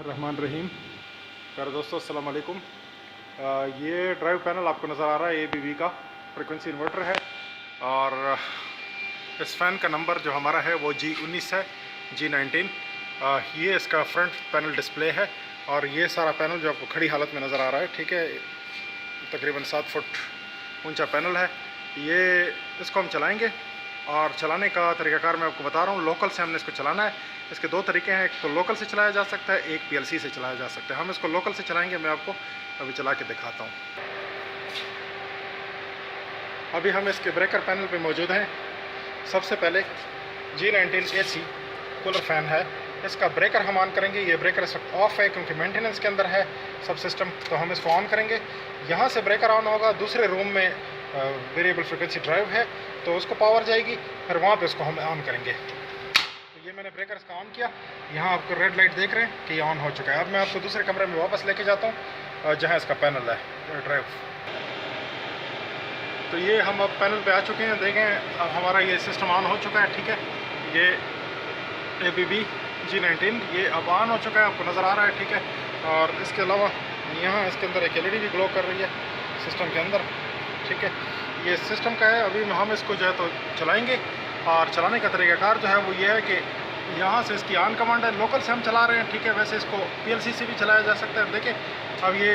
रहमान रहीम। प्यारे दोस्तों, अस्सलाम वालेकुम। ये ड्राइव पैनल आपको नज़र आ रहा है, ABB का फ्रिक्वेंसी इन्वर्टर है। और इस फ़ैन का नंबर जो हमारा है वो G19 है, G19। ये इसका फ्रंट पैनल डिस्प्ले है और ये सारा पैनल जो आपको खड़ी हालत में नज़र आ रहा है, ठीक है, तकरीबन 7 फुट ऊंचा पैनल है। ये इसको हम चलाएंगे और चलाने का तरीक़ाकार मैं आपको बता रहा हूँ। लोकल से हमने इसको चलाना है। इसके दो तरीके हैं, एक तो लोकल से चलाया जा सकता है, एक PLC से चलाया जा सकता है। हम इसको लोकल से चलाएंगे, मैं आपको अभी चला के दिखाता हूँ। अभी हम इसके ब्रेकर पैनल पे मौजूद हैं। सबसे पहले G19 AC कूलर फ़ैन है, इसका ब्रेकर हम ऑन करेंगे। ये ब्रेकर इस वक्त ऑफ है क्योंकि मेंटेनेंस के अंदर है सब सिस्टम, तो हम इसको ऑन करेंगे। यहाँ से ब्रेकर ऑन होगा, दूसरे रूम में वेरिएबल फ्रिक्वेंसी ड्राइव है तो उसको पावर जाएगी, फिर वहाँ पे उसको हम ऑन करेंगे। तो ये मैंने ब्रेकर इसका ऑन किया, यहाँ आपको रेड लाइट देख रहे हैं कि ये ऑन हो चुका है। अब मैं आपको दूसरे कमरे में वापस लेके जाता हूँ जहाँ इसका पैनल है ड्राइव। तो ये हम अब पैनल पे आ चुके हैं, देखें अब हमारा ये सिस्टम ऑन हो चुका है, ठीक है। ये ABB G19 ये अब ऑन हो चुका है, आपको नज़र आ रहा है, ठीक है। और इसके अलावा यहाँ इसके अंदर एक LED भी ग्लो कर रही है सिस्टम के अंदर, ठीक है। ये सिस्टम का है। अभी हम इसको जो है तो चलाएंगे और चलाने का तरीक़ाकार जो है वो ये है कि यहाँ से इसकी ऑन कमांड है, लोकल से हम चला रहे हैं, ठीक है। वैसे इसको PLC से भी चलाया जा सकता है। देखें अब ये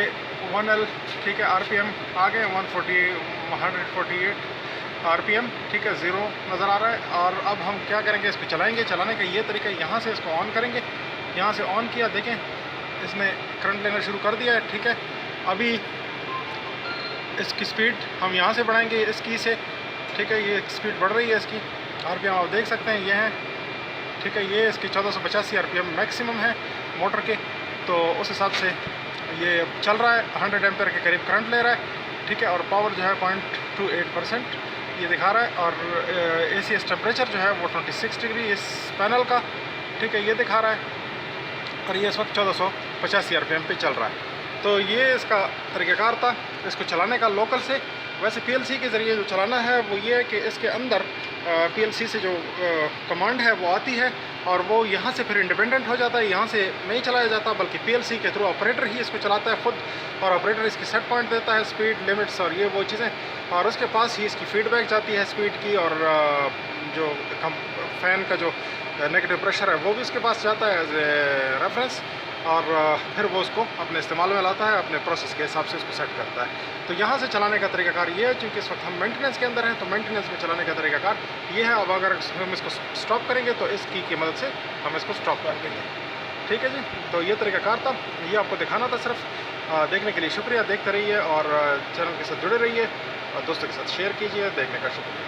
1L, ठीक है, RPM आ गए 148 RPM, ठीक है, 0 नज़र आ रहा है। और अब हम क्या करेंगे, इसको चलाएंगे। चलाने का ये तरीका, यहाँ से इसको ऑन करेंगे, यहाँ से ऑन किया, देखें इसने करंट लेना शुरू कर दिया है, ठीक है। अभी इसकी स्पीड हम यहाँ से बढ़ाएंगे इस की से, ठीक है। ये स्पीड बढ़ रही है इसकी, RPM आप देख सकते हैं ये है, ठीक है। ये इसकी 1485 RPM मैक्सिमम है मोटर के, तो उस हिसाब से ये चल रहा है। 100 एम्पेयर के करीब करंट ले रहा है, ठीक है। और पावर जो है 0.28% ये दिखा रहा है। और ACS टेम्परेचर जो है वो 26 डिग्री इस पैनल का, ठीक है, ये दिखा रहा है। और ये इस वक्त 1485 RPM पे चल रहा है। तो ये इसका तरीक़ाकार था इसको चलाने का लोकल से। वैसे PLC के ज़रिए जो चलाना है वो ये है कि इसके अंदर PLC से जो कमांड है वो आती है और वो यहाँ से फिर इंडिपेंडेंट हो जाता है, यहाँ से नहीं चलाया जाता, बल्कि PLC के थ्रू ऑपरेटर ही इसको चलाता है खुद। और ऑपरेटर इसकी सेट पॉइंट देता है, स्पीड लिमिट्स और ये वो चीज़ें, और उसके पास ही इसकी फीडबैक जाती है स्पीड की। और जो फ़ैन का जो नेगेटिव प्रेशर है वो भी उसके पास जाता है एज ए रेफरेंस, और फिर वो उसको अपने इस्तेमाल में लाता है, अपने प्रोसेस के हिसाब से उसको सेट करता है। तो यहाँ से चलाने का तरीक़ाकार ये है, चूँकि इस वक्त हम मेंटेनेंस के अंदर हैं तो मेंटेनेंस में चलाने का तरीक़ाकार ये है। अब अगर हम इसको स्टॉप करेंगे तो इस की मदद से हम इसको स्टॉप कर देंगे, ठीक है जी। तो ये तरीक़ाकार था, ये आपको दिखाना था सिर्फ। देखने के लिए शुक्रिया, देखते रहिए और चैनल के साथ जुड़े रहिए और दोस्तों के साथ शेयर कीजिए। देखने का शुक्रिया।